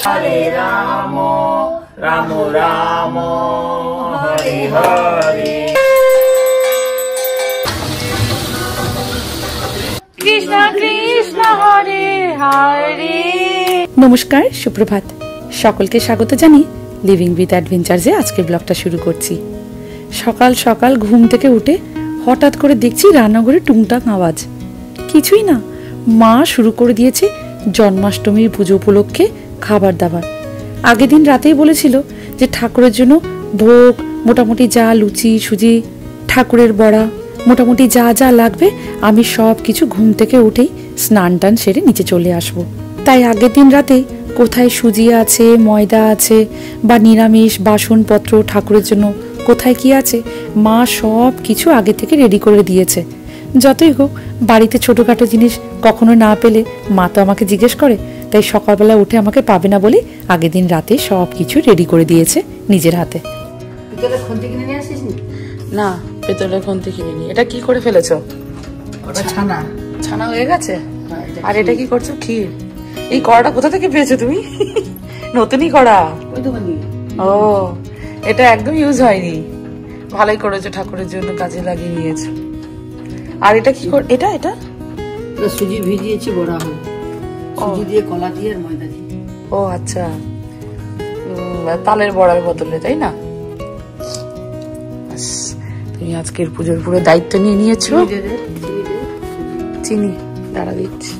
হরে রাম রাম রাম হরে হরে কৃষ্ণ কৃষ্ণ হরে হরে। নমস্কার, সুপ্রভাত। সকলকে স্বাগত জানি লিভিং উইথ অ্যাডভেঞ্চার্সে আজকের ব্লগটা শুরু করছি। সকাল সকাল ঘুম থেকে উঠে হঠাৎ করে দেখছি রান্নাঘরে টুংটাং আওয়াজ। কিছুই না, মা শুরু করে দিয়েছে জন্মাষ্টমীর পুজো উপলক্ষে খাবার দাবার। আগের দিন রাতেই বলেছিল যে ঠাকুরের জন্য ভোগ, মোটামুটি যা লুচি সুজি, ঠাকুরের বড়া, মোটামুটি যা যা লাগবে আমি সব কিছু ঘুম থেকে উঠেই স্নান টান সেরে নিচে চলে আসব। তাই আগের দিন রাতে কোথায় সুজি আছে, ময়দা আছে বা নিরামিষ বাসনপত্র ঠাকুরের জন্য কোথায় কি আছে, মা সব কিছু আগে থেকে রেডি করে দিয়েছে। যতই হোক বাড়িতে ছোটোখাটো জিনিস কখনো না পেলে মা তো আমাকে জিজ্ঞেস করে, তাই সকালবেলা উঠে আমাকে পাবে না বলে আগের দিন রাতে সব কিছু রেডি করে দিয়েছে নিজের হাতে। না, পেতলের খুন্তি কিনিনি। এটা কি করে ফেলেছো? ওটা ছানা ছানা হয়ে গেছে। আর এটা কি করছো? ক্ষীর। এই কড়াটা কোথা থেকে পেয়েছো তুমি? নতুনই কড়া? ও, এটা একদম ইউজ হয়নি। ভালোই করেছো, ঠাকুরের জন্য কাজে লাগিয়ে নিয়েছো। আর এটা কি এটা এটা সুজি ভিজিয়েছি বড়া হবে, সুজি দিয়ে কলা দিয়ে আর ময়দা দিয়ে। ও আচ্ছা, তালের বড়ার বদলে, তাই না? তুমি আজকের পুজোর পুরো দায়িত্ব নিয়ে নিয়েছো। চিনি দাঁড়া দিচ্ছি।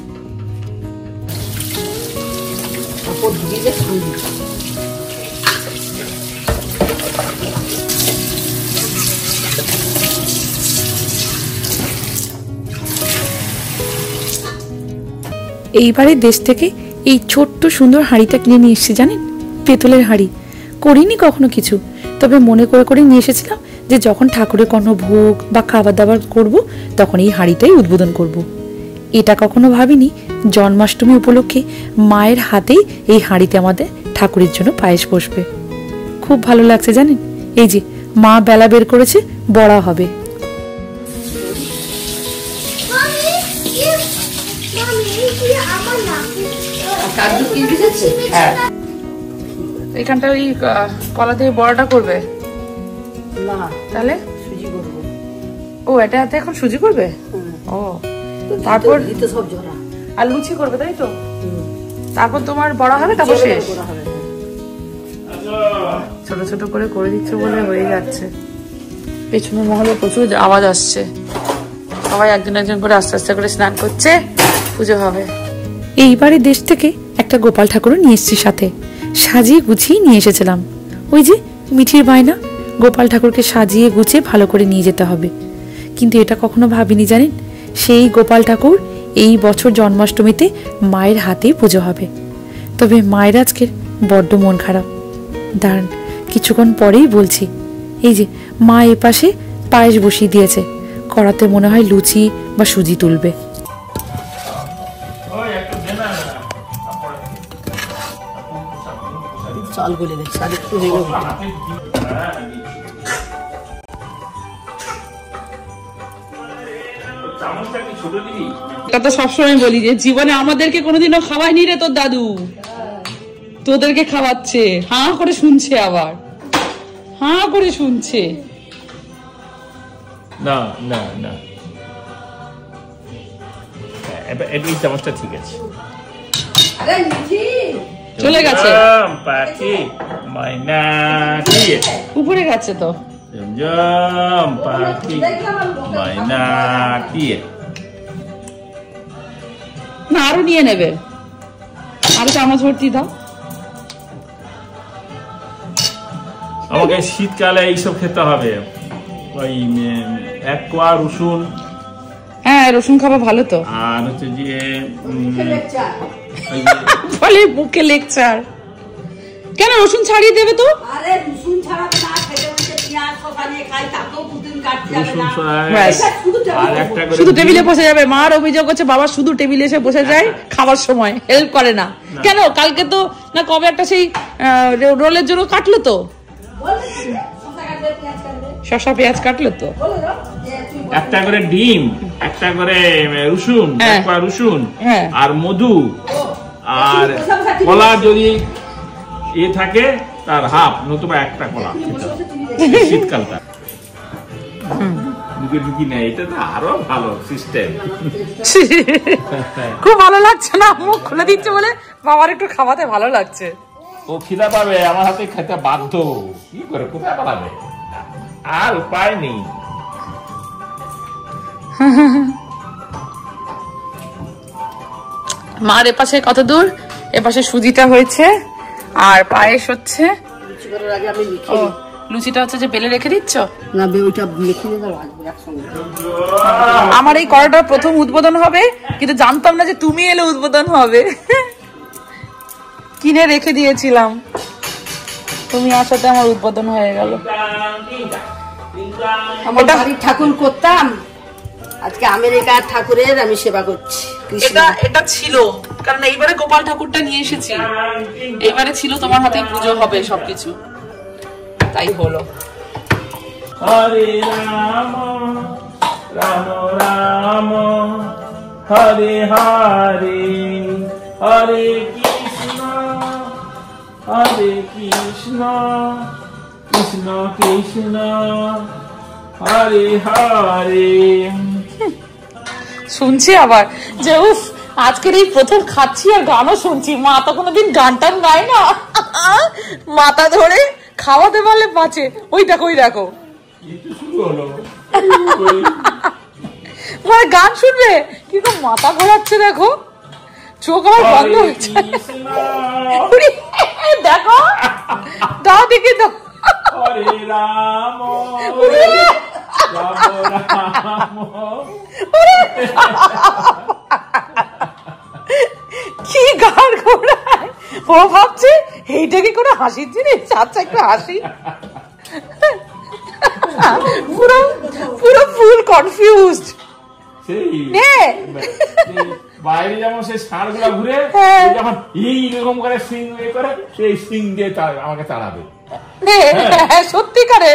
এইবারে দেশ থেকে এই ছোট্ট সুন্দর হাঁড়িটা কিনে নিয়ে এসেছি, জানেন? পেতলের হাঁড়ি। করিনি কখনো কিছু, তবে মনে করে করে নিয়ে এসেছিলাম যে যখন ঠাকুরের কোনো ভোগ বা খাবার দাবার করব তখন এই হাঁড়িটাই উদ্বোধন করব। এটা কখনো ভাবিনি জন্মাষ্টমী উপলক্ষে মায়ের হাতেই এই হাঁড়িতে আমাদের ঠাকুরের জন্য পায়েস বসবে। খুব ভালো লাগছে জানেন। এই যে মা বেলা বের করেছে, বড়া হবে। এখানটা ওই কলা দিয়ে বড়াটা করবে না, তাহলে সুজি করবো। ও, এটা এখন সুজি করবে? ও, তারপর সব জোড়া আর লুচি করবে, তাই তো? তারপর তোমার বড়া হবে, তারপর শেষ। ছোট ছোট করে করে দিচ্ছে বলে হয়ে যাচ্ছে। পেছনের মহলে প্রচুর আওয়াজ আসছে। সবাই একজন একজন করে আস্তে আস্তে করে স্নান করছে, পুজো হবে। এইবারে দেশ থেকে একটা গোপাল ঠাকুরও নিয়ে এসেছি, সাথে সাজিয়ে গুছিয়ে নিয়ে এসেছিলাম। ওই যে মিঠির বায়না, গোপাল ঠাকুরকে সাজিয়ে গুছিয়ে ভালো করে নিয়ে যেতে হবে। কিন্তু এটা কখনো ভাবিনি জানেন, সেই গোপাল ঠাকুর এই বছর জন্মাষ্টমীতে মায়ের হাতেই পুজো হবে। তবে মায়ের আজকের বড্ড মন খারাপ। দাঁড়ান, কিছুক্ষণ পরেই বলছি। এই যে মা এপাশে পায়েস বসিয়ে দিয়েছে, কড়াতে মনে হয় লুচি বা সুজি তুলবে। চাল গলে দেখছি আর একটু হয়ে গেল। এটা তো সবসময় বলি যে জীবনে আমাদেরকে কোনোদিনও খাওয়ায়নি রে তোর দাদু, তোদেরকে খাওয়াচ্ছে। হাঁ করে শুনছে, আবার হাঁ করে শুনছে। না না না, এই চামচটা ঠিক আছে। চলে গেছে পাখি মাইনা উপরে গেছে তো। পাখি মাইনা না, আরো নিয়ে নেবে, আরো চামচ ভর্তি দাও। আমাকে শীতকালে এইসব খেতে হবে। ওই এক কোয়া রসুন। হ্যাঁ, রসুন খাওয়া ভালো তো। আর হচ্ছে যে বলে মুখে লেকচার কেন? রসুন ছাড়িয়ে দেবে তো। আরে রসুন ছাড়াবে না, খেতে বলতে পেঁয়াজ শসা নিয়ে খাই, তাতেও দুদিন কাটতে যাবে না। শুধু টেবিলে বসে যাবে। মার অভিযোগ হচ্ছে বাবা শুধু টেবিলে এসে বসে যায়, খাবার সময় হেল্প করে না। কেন? কালকে তো না কবে একটা সেই রোলের জন্য কাটলো তো, শসা পেঁয়াজ কাটলো তো। একটা করে ডিম, একটা করে রসুন, এক কোয়া রসুন আর মধু আর কলা যদি এ থাকে তার হাফ নতুবা একটা কলা শীতকালটা ঢুকি নেয়, এটা তো আরো ভালো সিস্টেম। খুব ভালো লাগছে না, মুখ খুলে দিচ্ছে বলে বাবার একটু খাওয়াতে ভালো লাগছে। ও খিদা পাবে, আমার হাতে খেতে বাধ্য, কি করে কোথায় পালাবে, আর উপায় নেই। মার এপাশে কত দূর, এপাশে সুজিটা হয়েছে আর পায়েস হচ্ছে। লুচিটা হচ্ছে যে বেলে রেখে দিচ্ছ না, ওইটা মেখে নিয়ে রাখবো একসঙ্গে। আমার এই কড়াটার প্রথম উদ্বোধন হবে, কিন্তু জানতাম না যে তুমি এলে উদ্বোধন হবে। কিনে রেখে দিয়েছিলাম, তুমি আসাতে আমার উদ্বোধন হয়ে গেল। আমার বাড়ির ঠাকুর করতাম, আজকে আমেরিকার ঠাকুরের আমি সেবা করছি। এটা ছিল, কারণ এইবারে গোপাল ঠাকুরটা নিয়ে এসেছি, এইবারে ছিল তোমার হাতে পুজো হবে সবকিছু, তাই হলো। হরে রাম রাম রাম হরে হরে, হরে কৃষ্ণ হরে কৃষ্ণ কৃষ্ণ কৃষ্ণ হরে হরে। শুনছি আবার যে উফ আজকের এই প্রথম খাচ্ছি আর গানও শুনছি। মা তো কোনোদিন গান টান গায় না, মাথা ধরে খাওয়াতে পারলে বাঁচে। ওই দেখো ওই দেখো, মানে গান শুনবে কিন্তু মাথা ঘোরাচ্ছে, দেখো চোখ আমার বন্ধ হচ্ছে। দেখো দাও দেখি দাও, হরে রাম রাম রাম। কি গান ঘোরায়, ও ভাবছে এইটা কি কোনো হাসির জিনিস? আচ্ছা একটু হাসি। পুরো পুরো ফুল কনফিউজড। বাইরে যেমন সেই ষাঁড় গুলা ঘুরে যখন এইরকম করে সিং করে, সেই সিং দিয়ে আমাকে তাড়াবে। সত্যিকারে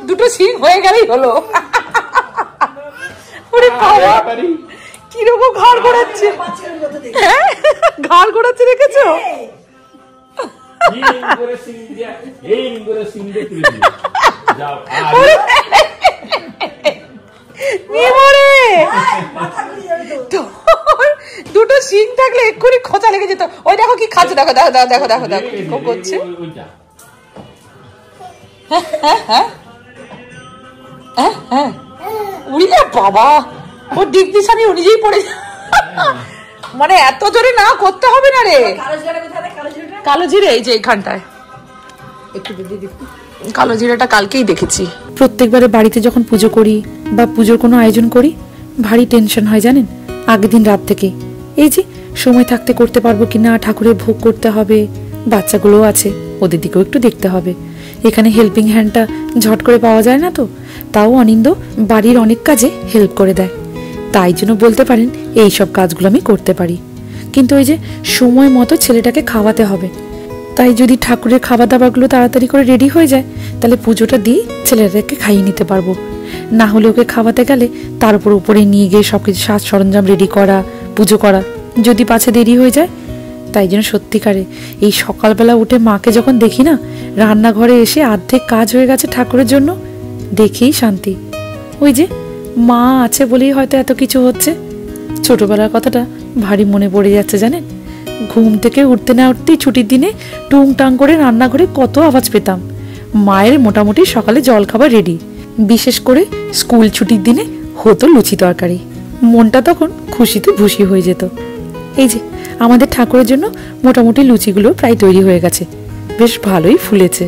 দুটো সিং হয়ে গেলেই হলো। কিরকম ঘাড় ঘোরাচ্ছে, ঘাড় ঘোরাচ্ছে দেখেছো? দুটো সিং থাকলে এক্ষুনি খোঁচা লেগে যেত। ওই দেখো কি খাচ্ছে, দেখো দেখো দেখো দেখো দেখো দেখো কি করছে। উড়িয়ে বাবা, ওর দিক দিশানি নিজেই পড়ে। মানে এত জোরে না করতে হবে না রে। কালো জিরে এই যে এইখানটায়, কালো জিরাটা কালকেই দেখেছি। প্রত্যেকবারে বাড়িতে যখন পুজো করি বা পুজোর কোনো আয়োজন করি ভারী টেনশন হয় জানেন, আগের দিন রাত থেকে। এই যে সময় থাকতে করতে পারবো কিনা, ঠাকুরের ভোগ করতে হবে, বাচ্চাগুলোও আছে ওদের দিকেও একটু দেখতে হবে। এখানে হেল্পিং হ্যান্ডটা ঝট করে পাওয়া যায় না, তো তাও অনিন্দ বাড়ির অনেক কাজে হেল্প করে দেয়। তাই জন্য বলতে পারেন এই সব কাজগুলো আমি করতে পারি। কিন্তু ওই যে সময় মতো ছেলেটাকে খাওয়াতে হবে, তাই যদি ঠাকুরের খাবার দাবারগুলো তাড়াতাড়ি করে রেডি হয়ে যায় তাহলে পুজোটা দিয়ে ছেলেটাকে খাইয়ে নিতে পারবো। না হলে ওকে খাওয়াতে গেলে তার উপর উপরে নিয়ে গিয়ে সবকিছু সাজ সরঞ্জাম রেডি করা, পুজো করা যদি পাছে দেরি হয়ে যায়। তাই জন্য সত্যিকারে এই সকালবেলা উঠে মাকে যখন দেখি না রান্নাঘরে এসে অর্ধেক কাজ হয়ে গেছে ঠাকুরের জন্য, দেখেই শান্তি। ওই যে মা আছে বলেই হয়তো এত কিছু হচ্ছে। ছোটবেলার কথাটা ভারী মনে পড়ে যাচ্ছে জানেন। ঘুম থেকে উঠতে না উঠতেই ছুটির দিনে টুংটাং করে রান্নাঘরে কত আওয়াজ পেতাম। মায়ের মোটামুটি সকালে জলখাবার রেডি, বিশেষ করে স্কুল ছুটির দিনে হতো লুচি তরকারি। মনটা তখন খুশিতে ভুসি হয়ে যেত। এই যে আমাদের ঠাকুরের জন্য মোটামুটি লুচিগুলো প্রায় তৈরি হয়ে গেছে, বেশ ভালোই ফুলেছে।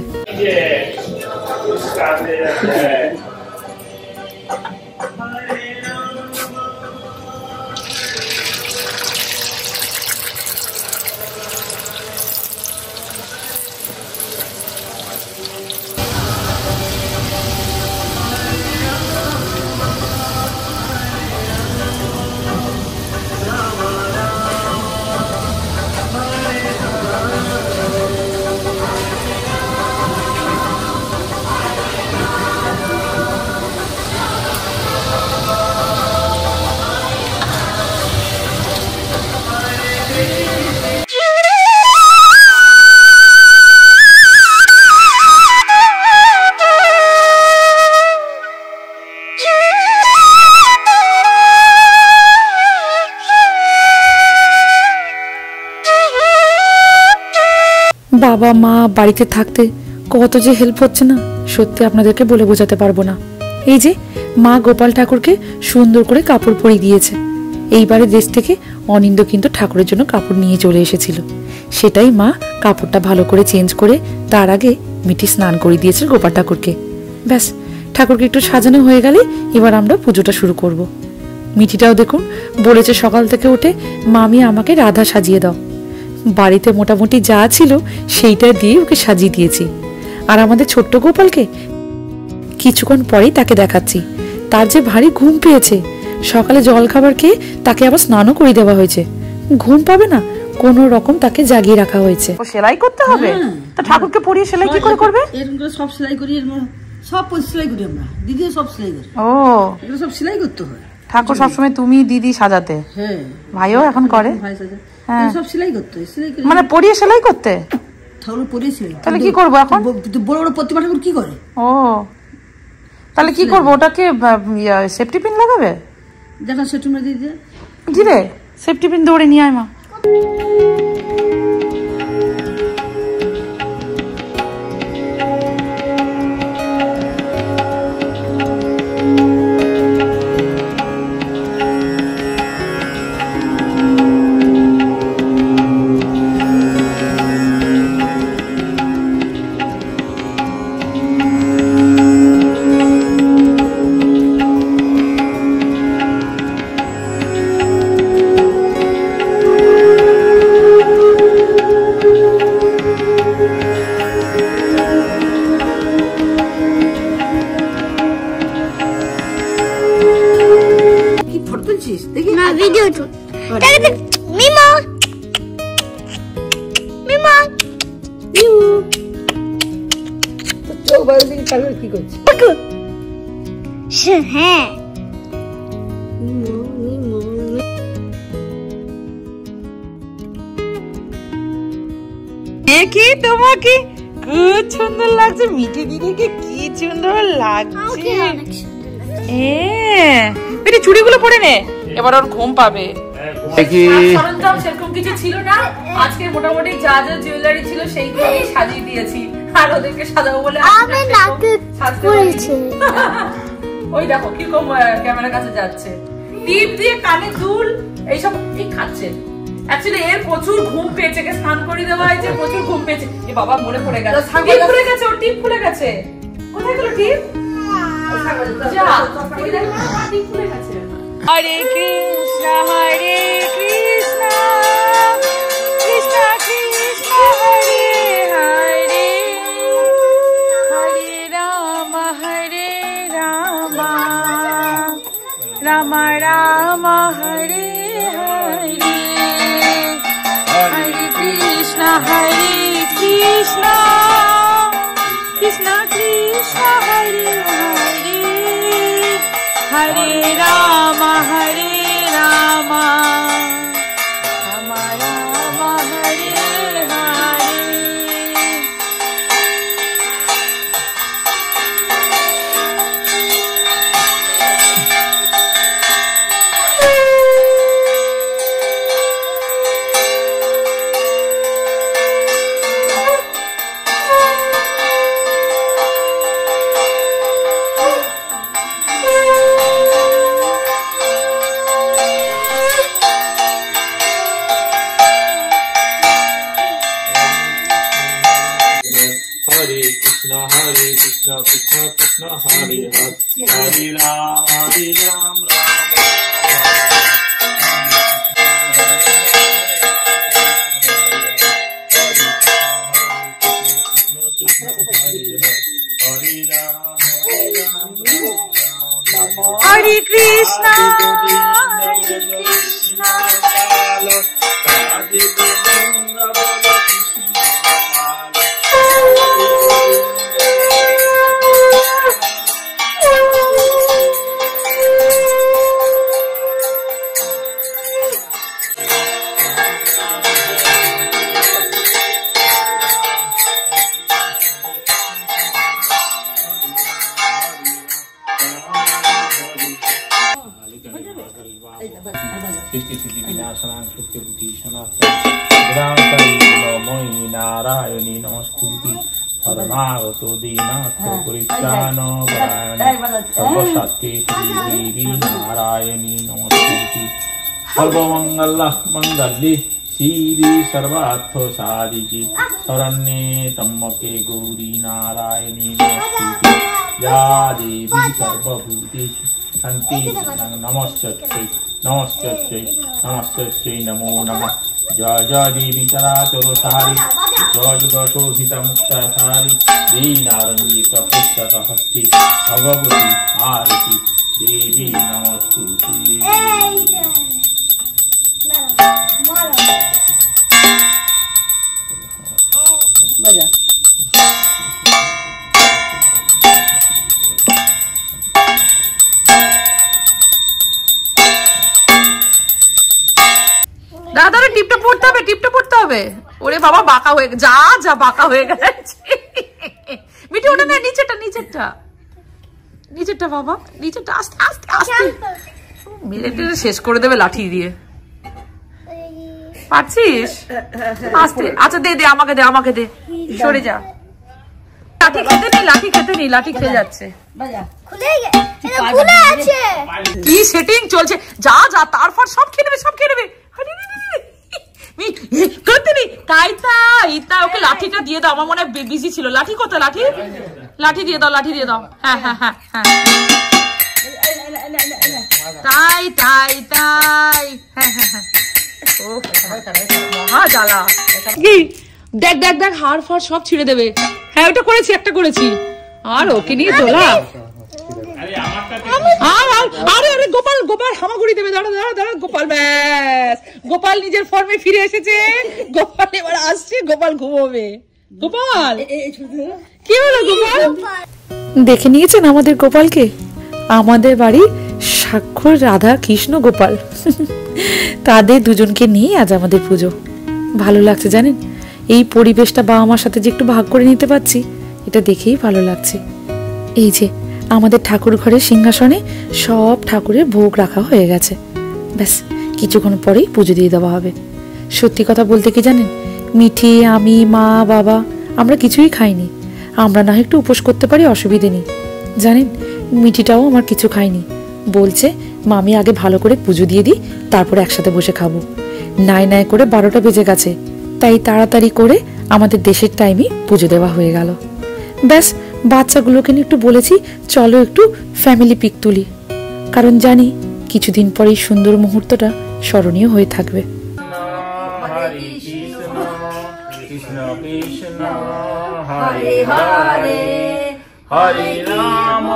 বাবা মা বাড়িতে থাকতে কত যে হেল্প হচ্ছে না, সত্যি আপনাদেরকে বলে বোঝাতে পারবো না। এই যে মা গোপাল ঠাকুরকে সুন্দর করে কাপড় পরিয়ে দিয়েছে। এইবারে দেশ থেকে অনিন্দ কিন্তু ঠাকুরের জন্য কাপড় নিয়ে চলে এসেছিল, সেটাই মা কাপড়টা ভালো করে চেঞ্জ করে তার আগে মিঠি স্নান করে দিয়েছে গোপাল ঠাকুরকে। ব্যাস, ঠাকুরকে একটু সাজানো হয়ে গেলে এবার আমরা পুজোটা শুরু করব। মিঠিটাও দেখুন বলেছে সকাল থেকে উঠে, মামি আমাকে রাধা সাজিয়ে দাও। বাড়িতে মোটামুটি যা ছিল সেইটা দিয়ে ওকে সাজিয়ে দিয়েছি। আর আমাদের ছোট্ট গোপালকে কিছুক্ষণ পরেই তাকে দেখাচ্ছি, তার যে ভারী ঘুম পেয়েছে। সকালে জল খাবার খেয়ে তাকে আবার স্নানও করে দেওয়া হয়েছে। ঘুম পাবে না, কোন রকম তাকে জাগিয়ে রাখা হয়েছে। সেলাই করতে হবে তো ঠাকুরকে পরিয়ে সেলাই কি করে করবে? এরকম করে সব সেলাই করি, সব সেলাই করি আমরা, দিদিও সব সেলাই করি। ও, এগুলো সব সেলাই করতে হয়। ঠাকুর সবসময় তুমি দিদি সাজাতে? হ্যাঁ, ভাইও এখন করে। ভাই সাজা, হ্যাঁ, সব সেলাই করতে হয়। সেলাই করে মানে পরিয়ে সেলাই করতে? ঠাকুর পরিয়ে সেলাই। তাহলে কি করবো এখন? বড় বড় প্রতিমা ঠাকুর কি করে? ও, তাহলে কি করবো? ওটাকে সেফটি পিন লাগাবে? দেখা সেটু মেরে দিয়ে দিবে সেফটি পিন, দৌড়ে নিয়ে আয় মা। কি করছে? হ্যাঁ, দেখি তোমাকে খুব সুন্দর লাগছে, মিঠি দিদিকে কি সুন্দর লাগছে। বেটি চুড়িগুলো পরে নে, এবার ওর ঘুম পাবে। সরঞ্জাম সেরকম কিছু ছিল না, আজকে মোটামুটি যা যা জুয়েলারি ছিল সেইগুলোই সাজিয়ে দিয়েছি। আর ওদেরকে সাজাবো বলে আমি নাকে করেছি। ওই দেখো কিরকম ক্যামেরার কাছে যাচ্ছে, টিপ দিয়ে কানে দুল এইসব ঠিক খাচ্ছে। অ্যাকচুয়ালি এর প্রচুর ঘুম পেয়েছে, কে স্নান করে দেওয়া হয়েছে, প্রচুর ঘুম পেয়েছে। এ বাবা মনে পড়ে গেল, টিপ খুলে গেছে, ওর টিপ খুলে গেছে। কোথায় গেল টিপ? যা, টিপ খুলে গেছে। হরে কৃষ্ণ হরে কৃষ্ণ কৃষ্ণ কৃষ্ণ হরে হরে, হরে রাম রাম রাম হরে হরে, হরে কৃষ্ণ কৃষ্ণ কৃষ্ণ হরে হরে, হরে Ram Ram Ram Hare Hare. Krishna Krishna Hare Hare, Hare Ram Ram Hare Krishna Siddhi Siddhi Vinashanam Shutti Buddhi Sanatana Vedanta ময়ি Narayani নমস্তুতি শরণাগত দীনাথ পরিত্রাণ পরায়ণে সর্বশক্তি দেবী নারায়ণী নমস্তুতি সর্বমঙ্গল মঙ্গলে শিবে সর্বার্থ সাধিকে শরণ্যে ত্র্যম্বকে গৌরী নারায়ণী নমস্তুতি या देवी सर्वभूतेषु शान्ति नमस्ते नमस्ते नमस्ते नमो नमः जय जय देवी चराचर सारी जय जुग शोभित मुक्ताधारी दीनारंजित पुस्तक हस्ति भगवती आरती देवी नमस्तुते बजा দাদা টিপটা পড়তে হবে, টিপটা পড়তে হবে। ওরে বাবা বাঁকা হয়ে যা যা বাঁকা হয়ে গেছে। মিঠি ওটা না, নিচেরটা নিচেরটা নিচেরটা বাবা, নিচেরটা আস্তে আস্তে আস্তে মেরে শেষ করে দেবে লাঠি দিয়ে। পারছিস? আস্তে। আচ্ছা দে দে, আমাকে দে, আমাকে দে, সরে যা। লাঠি খেতে নেই, লাঠি খেতে নেই, লাঠি খেয়ে যাচ্ছে। কি সেটিং চলছে, যা যা তারপর সব খেয়ে নেবে, সব খেয়ে নেবে। ওকে লাঠিটা দিয়ে দাও, আমার মনে হয় বিজি ছিল। লাঠি কোথায়? লাঠি লাঠি দিয়ে দাও, লাঠি দিয়ে দাও। হ্যাঁ হ্যাঁ হ্যাঁ হ্যাঁ, তাই তাই তাই, হ্যাঁ হ্যাঁ হ্যাঁ। ও মহা জ্বালা। কি দেখ দেখ দেখ, হাড় ফাড় সব ছিঁড়ে দেবে। হ্যাঁ ওটা করেছি, একটা করেছি। আর ওকে নিয়ে তোলা। আরে আরে গোপাল, গোপাল হামাগুড়ি দেবে। দাঁড়া দাঁড়া দাঁড়া, গোপাল ব্যাস, গোপাল নিজের ফর্মে ফিরে এসেছে। গোপাল এবার আসছে, গোপাল ঘুমোবে। গোপাল কি হলো গোপাল? দেখে নিয়েছেন আমাদের গোপালকে? আমাদের বাড়ি স্বাক্ষর রাধা কৃষ্ণ গোপাল, তাদের দুজনকে নিয়ে আজ আমাদের পুজো। ভালো লাগছে জানেন, এই পরিবেশটা বাবা মার সাথে যে একটু ভাগ করে নিতে পারছি, এটা দেখেই ভালো লাগছে। এই যে আমাদের ঠাকুর ঘরের সিংহাসনে সব ঠাকুরের ভোগ রাখা হয়ে গেছে, ব্যাস কিছুক্ষণ পরেই পুজো দিয়ে দেওয়া হবে। সত্যি কথা বলতে কি জানেন, মিঠি, আমি, মা, বাবা আমরা কিছুই খাইনি। আমরা না একটু উপোস করতে পারি, অসুবিধে নেই। জানেন মিঠিটাও আমার কিছু খায়নি, বলছে মামি আগে ভালো করে পুজো দিয়ে দিই, তারপরে একসাথে বসে খাবো। নাই নাই করে 12টা বেজে গেছে, তাই তাড়াতাড়ি করে আমাদের দেশের টাইমে পুজো দেওয়া হয়ে গেল। ব্যাস বাচ্চাগুলোকে নিয়ে একটু বলেছি চলো একটু ফ্যামিলি পিক তুলি, কারণ জানি কিছুদিন পরেই সুন্দর মুহূর্তটা স্মরণীয় হয়ে থাকবে। কৃষ্ণ কৃষ্ণ হরে হরে হরে রাম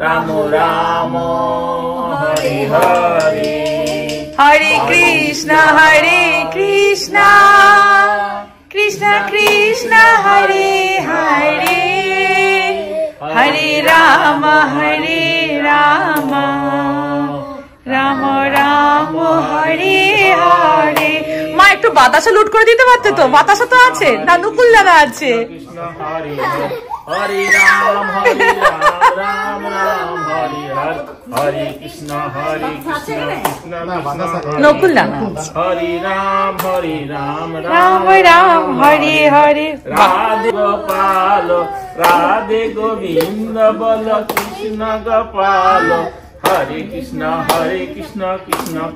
রাম রাম হরে হরে হরে কৃষ্ণ কৃষ্ণ কৃষ্ণ হরে হরে হরে রাম রাম রাম হরে হরে। মা একটু বাতাসা লুট করে দিতে পারতে তো, বাতাসা তো আছে না, নুকুল দানা আছে। হরে রাম রাম রাম হরে হরে কৃষ্ণ কৃষ্ণ নকুল দানা। হরে রাম রাম রাম হরে হরে। রাধে গোপাল রাধে গোবিন্দ বল কৃষ্ণ গোপাল হরে কৃষ্ণ কৃষ্ণ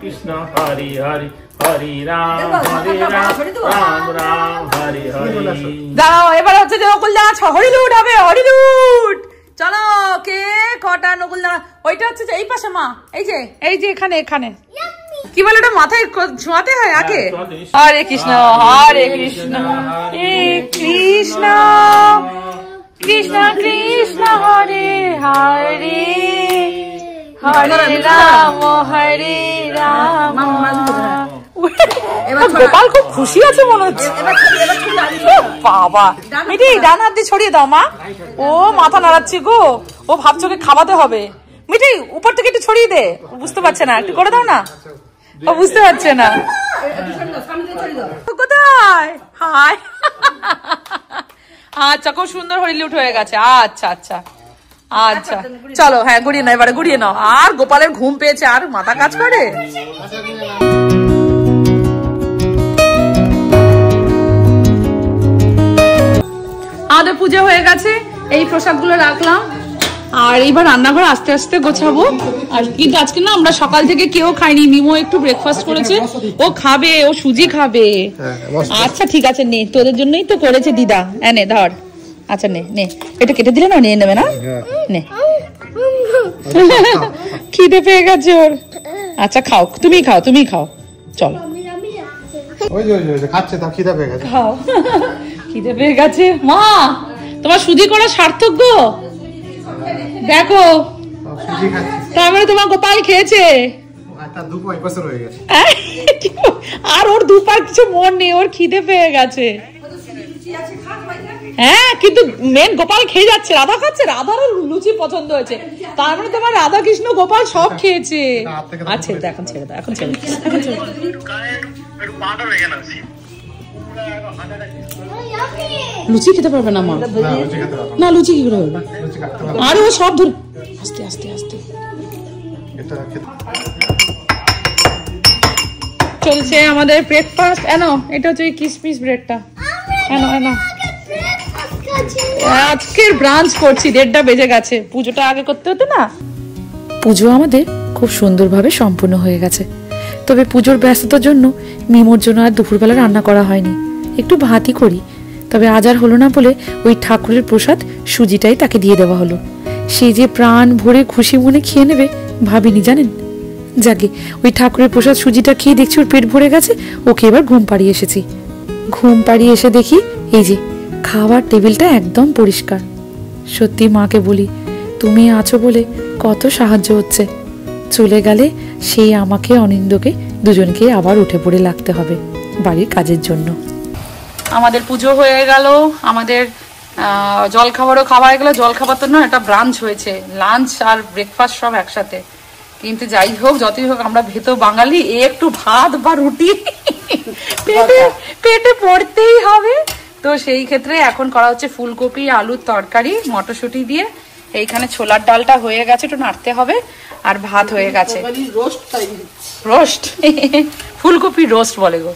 কৃষ্ণ হরে হরে হরে রাম রাম রাম হরে হরে। দাঁড়াও, এবার হচ্ছে যে নকুল দানা হরিলুট হবে, হরিলুট। চলো কে কটা নকুল দানা, ওইটা হচ্ছে যে এই পাশে মা, এই যে এখানে এখানে কি বলে ওটা মাথায় ছোঁয়াতে হয় আগে। হরে কৃষ্ণ কৃষ্ণ কৃষ্ণ কৃষ্ণ হরে হরে হরে রাম গোপাল খুব খুশি আছে মনে হচ্ছে। বাবা মিঠি ডান হাত দিয়ে ছড়িয়ে দাও মা, ও মাথা নাড়াচ্ছি গো, ও ভাবছো কি খাওয়াতে হবে। মিঠি উপর থেকে একটু ছড়িয়ে দে, বুঝতে পারছে না, একটু করে দাও না, ও বুঝতে পারছে না। কোথায়? হাই আচ্ছা, খুব সুন্দর হরিলুট হয়ে গেছে। আচ্ছা আচ্ছা আচ্ছা চলো, হ্যাঁ গুড়িয়ে নাও, এবারে গুড়িয়ে নাও। আর গোপালের ঘুম পেয়েছে, আর মাথা কাজ করে। আমাদের পুজো হয়ে গেছে, এই প্রসাদগুলো রাখলাম আর এইবার রান্নাঘর আস্তে আস্তে গোছাবো। আর কিন্তু আজকে না আমরা সকাল থেকে কেউ খাইনি, মিমো একটু ব্রেকফাস্ট করেছে, ও খাবে, ও সুজি খাবে। আচ্ছা ঠিক আছে নে, তোদের জন্যই তো করেছে দিদা। এনে ধর, আচ্ছা নে নে, এটা কেটে দিলে না নিয়ে নেবে না, নে। খিদে পেয়ে গেছে ওর। আচ্ছা খাও, তুমি খাও, তুমি খাও, চলো খাচ্ছে, তার খিদে পেয়ে গেছে। খাও, খিদে পেয়ে গেছে। মা তোমার সুজি করা সার্থক গো, দেখো তারপরে তোমার গোপাল খেয়েছে আর ওর দুপার কিছু মন নেই, ওর খিদে পেয়ে গেছে। হ্যাঁ কিন্তু মেন গোপাল খেয়ে যাচ্ছে, রাধা খাচ্ছে, রাধার লুচি পছন্দ হয়েছে, তার মানে তোমার রাধা কৃষ্ণ গোপাল সব খেয়েছে। আচ্ছা এখন ছেড়ে দাও, এখন ছেড়ে দাও, এখন ছেড়ে দাও। লুচি খেতে পারবে না মা, না লুচি কি করে হবে, আরে ও সব ধরে আস্তে আস্তে আস্তে চলছে আমাদের ব্রেকফাস্ট। এনো এটা হচ্ছে কিসমিস ব্রেডটা, এনো এনো। আজকের ব্রাঞ্চ করছি, 1:30 বেজে গেছে, পুজোটা আগে করতে হতো না। পুজো আমাদের খুব সুন্দরভাবে সম্পূর্ণ হয়ে গেছে, তবে পুজোর ব্যস্ততার জন্য মিমোর জন্য আর দুপুরবেলা রান্না করা হয়নি, একটু ভাতই করি। তবে আজ আর হলো না বলে ওই ঠাকুরের প্রসাদ সুজিটাই তাকে দিয়ে দেওয়া হলো। সে যে প্রাণ ভরে খুশি মনে খেয়ে নেবে ভাবিনি জানেন। যাকে ওই ঠাকুরের প্রসাদ সুজিটা খেয়ে দেখছি ওর পেট ভরে গেছে, ওকে এবার ঘুম পাড়িয়ে এসেছি। ঘুম পাড়িয়ে এসে দেখি এই যে খাওয়ার টেবিলটা একদম পরিষ্কার। সত্যি মাকে বলি তুমি আছো বলে কত সাহায্য হচ্ছে, চলে গেলে সেই আমাকে অনিন্দকে দুজনকে আবার উঠে পড়ে লাগতে হবে বাড়ির কাজের জন্য। আমাদের পুজো হয়ে গেল, আমাদের জল খাবারও খাওয়া হয়ে গেল। জল খাবার তো না, এটা ব্রাঞ্চ হয়েছে, লাঞ্চ আর ব্রেকফাস্ট সব একসাথে। কিন্তু যাই হোক যতই হোক আমরা ভেতো বাঙালি, একটু ভাত বা রুটি পেটে পড়তেই হবে। তো সেই ক্ষেত্রে এখন করা হচ্ছে ফুলকপি আলুর তরকারি মটরশুঁটি দিয়ে। এইখানে ছোলার ডালটা হয়ে গেছে, একটু নাড়তে হবে, আর ভাত হয়ে গেছে। রোস্ট ফুলকপি রোস্ট বলে গো,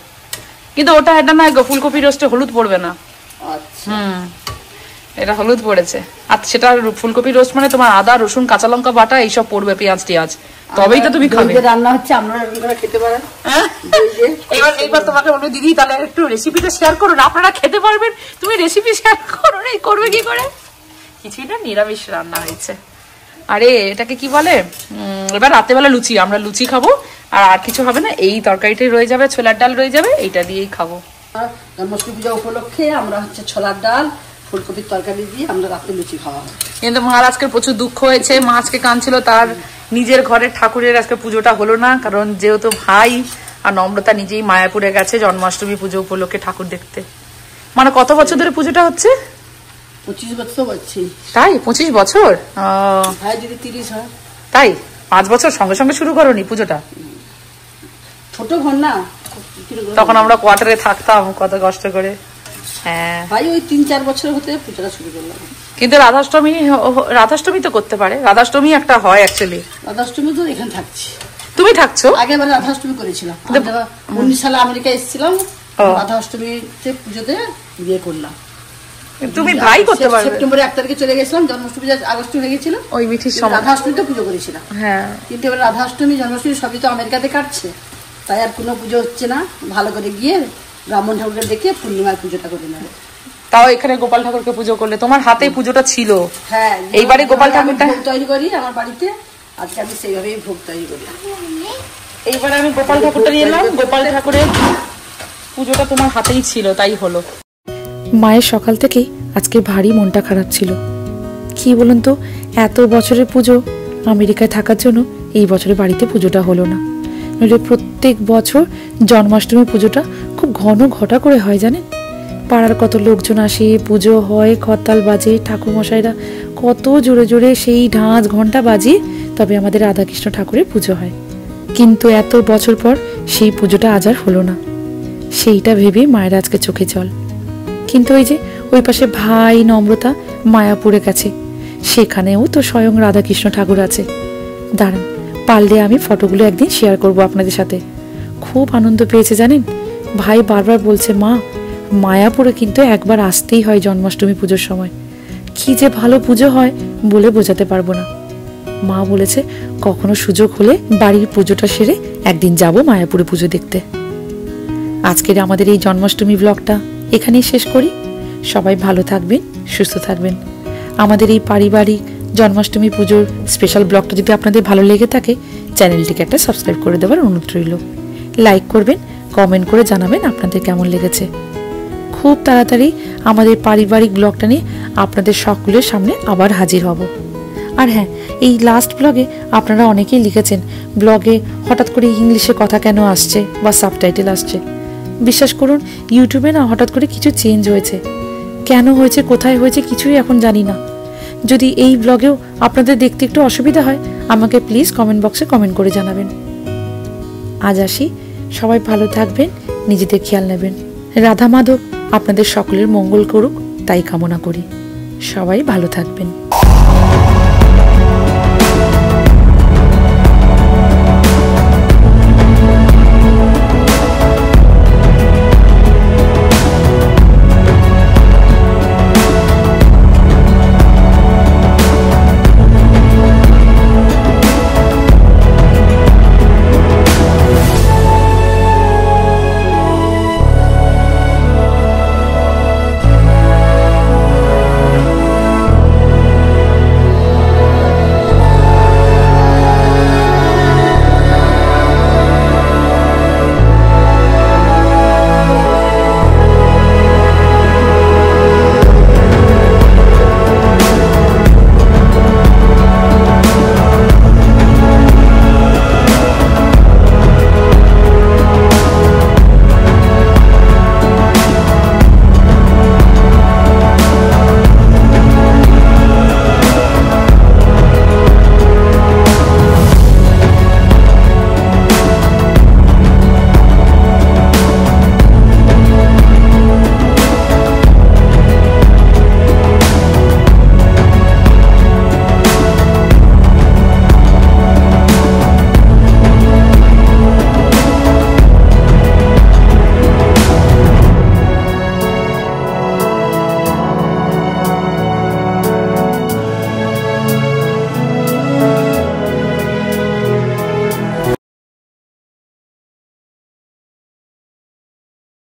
কিন্তু ওটা এটা নয় গো, ফুলকপি রোস্টে হলুদ পড়বে না। এটা হলুদ পড়েছে, আর সেটা ফুলকপি রোস্ট মানে তোমার আদা রসুন কাঁচা লঙ্কা বাটা এইসব পড়বে, পেঁয়াজ টিয়াজ, তবেই তো তুমি খাবে। রান্না হচ্ছে, আপনারা খেতে পারেন। এইবার তোমাকে বলবো দিদি তাহলে একটু রেসিপিটা শেয়ার করো না, আপনারা খেতে পারবেন, তুমি রেসিপি শেয়ার করো না, করবে কি করে? কিছুই না, নিরামিষ রান্না হয়েছে। আরে এটাকে কি বলে, এবার রাতেবেলা লুচি, আমরা লুচি খাবো, আর কিছু হবে না, এই তরকারিটাই রয়ে যাবে, ছোলার ডাল রয়ে যাবে, এইটা দিয়েই খাবো। জন্মাষ্টমী পূজা উপলক্ষে আমরা হচ্ছে ছোলার ডাল ফুলকপির তরকারি দিয়ে আমরা রাতে লুচি খাওয়া হয়। কিন্তু মার আজকে প্রচুর দুঃখ হয়েছে, মা আজকে কাঁদছিল, তার নিজের ঘরের ঠাকুরের আজকে পুজোটা হলো না, কারণ যেহেতু ভাই আর নম্রতা নিজেই মায়াপুরে গেছে জন্মাষ্টমী পুজো উপলক্ষে ঠাকুর দেখতে। মানে কত বছর ধরে পুজোটা হচ্ছে? 25 বছর হচ্ছে। তাই 25 বছর? ভাই যদি 30 হয়। তাই 5 বছর সঙ্গে সঙ্গে শুরু করোনি পুজোটা? ছোট ঘর না, তখন আমরা কোয়ার্টারে থাকতাম কত কষ্ট করে। হ্যাঁ ভাই ওই 3-4 বছর হতে পুজোটা শুরু করলাম। কিন্তু রাধাষ্টমী তো করতে পারে, রাধাষ্টমী একটা হয় অ্যাকচুয়ালি। রাধাষ্টমী তো এখানে থাকছি। তুমি থাকছো? আগেবার রাধাষ্টমী করেছিলাম, 19 সালে আমেরিকা এসেছিলাম, রাধাষ্টমীতে পুজোতে বিয়ে করলাম। তুমি ভাই করতে পারবে। সেপ্টেম্বরে 1 তারিখে চলে গেছিলাম, জন্মাষ্টমী আগস্টে হয়ে গেছিল, ওই মিঠির সময় রাধাষ্টমীতে পুজো করেছিলাম। হ্যাঁ কিন্তু এবার রাধাষ্টমী জন্মাষ্টমী সবই তো আমেরিকাতে কাটছে, তাই আর কোনো পুজো হচ্ছে না। ভালো করে গিয়ে ব্রাহ্মণ ঠাকুরকে ডেকে পূর্ণিমার পুজোটা করে নেবে। তাও এখানে গোপাল ঠাকুরকে পুজো করলে, তোমার হাতে পুজোটা ছিল। হ্যাঁ এইবারে গোপাল ঠাকুরটা ভোগ তৈরি করি আমার বাড়িতে, আজকে আমি সেইভাবেই ভোগ তৈরি করি। এইবারে আমি গোপাল ঠাকুরটা নিয়ে এলাম, গোপাল ঠাকুরের পুজোটা তোমার হাতেই ছিল, তাই হলো। মায়ের সকাল থেকেই আজকে ভারী মনটা খারাপ ছিল। কি বলুন তো, এত বছরের পুজো আমেরিকায় থাকার জন্য এই বছরে বাড়িতে পুজোটা হলো না। নইলে প্রত্যেক বছর জন্মাষ্টমী পুজোটা খুব ঘন ঘটা করে হয় জানেন। পাড়ার কত লোকজন আসে, পুজো হয়, খরতাল বাজে, ঠাকুরমশাইরা কত জোরে জোরে সেই ঢাঁচ ঘন্টা বাজিয়ে তবে আমাদের রাধাকৃষ্ণ ঠাকুরের পুজো হয়। কিন্তু এত বছর পর সেই পুজোটা আজ আর হলো না, সেইটা ভেবে মায়ের আজকে চোখে জল। কিন্তু ওই যে ওই পাশে ভাই নম্রতা মায়াপুরে গেছে, সেখানেও তো স্বয়ং রাধাকৃষ্ণ ঠাকুর আছে। দাঁড়ান, পারলে আমি ফটোগুলো একদিন শেয়ার করব আপনাদের সাথে। খুব আনন্দ পেয়েছে জানেন। ভাই বারবার বলছে, মা মায়াপুরে কিন্তু একবার আসতেই হয় জন্মাষ্টমী পুজোর সময়। কি যে ভালো পুজো হয় বলে বোঝাতে পারবো না। মা বলেছে কখনো সুযোগ হলে বাড়ির পুজোটা সেরে একদিন যাব মায়াপুরে পুজো দেখতে। আজকের আমাদের এই জন্মাষ্টমী ব্লগটা এখানেই শেষ করি। সবাই ভালো থাকবেন, সুস্থ থাকবেন। আমাদের এই পারিবারিক জন্মাষ্টমী পুজোর স্পেশাল ব্লগটা যদি আপনাদের ভালো লেগে থাকে, চ্যানেলটিকে একটা সাবস্ক্রাইব করে দেওয়ার অনুরোধ রইল। লাইক করবেন, কমেন্ট করে জানাবেন আপনাদের কেমন লেগেছে। খুব তাড়াতাড়ি আমাদের পারিবারিক ব্লগটা নিয়ে আপনাদের সকলের সামনে আবার হাজির হব। আর হ্যাঁ, এই লাস্ট ব্লগে আপনারা অনেকেই লিখেছেন ব্লগে হঠাৎ করে ইংলিশে কথা কেন আসছে বা সাবটাইটেল আসছে। বিশ্বাস করুন, ইউটিউবে না হঠাৎ করে কিছু চেঞ্জ হয়েছে। কেন হয়েছে, কোথায় হয়েছে, কিছুই এখন জানি না। যদি এই ব্লগেও আপনাদের দেখতে একটু অসুবিধা হয়, আমাকে প্লিজ কমেন্ট বক্সে কমেন্ট করে জানাবেন। আজ আসি, সবাই ভালো থাকবেন, নিজেদের খেয়াল নেবেন। রাধা মাধব আপনাদের সকলের মঙ্গল করুক তাই কামনা করি। সবাই ভালো থাকবেন।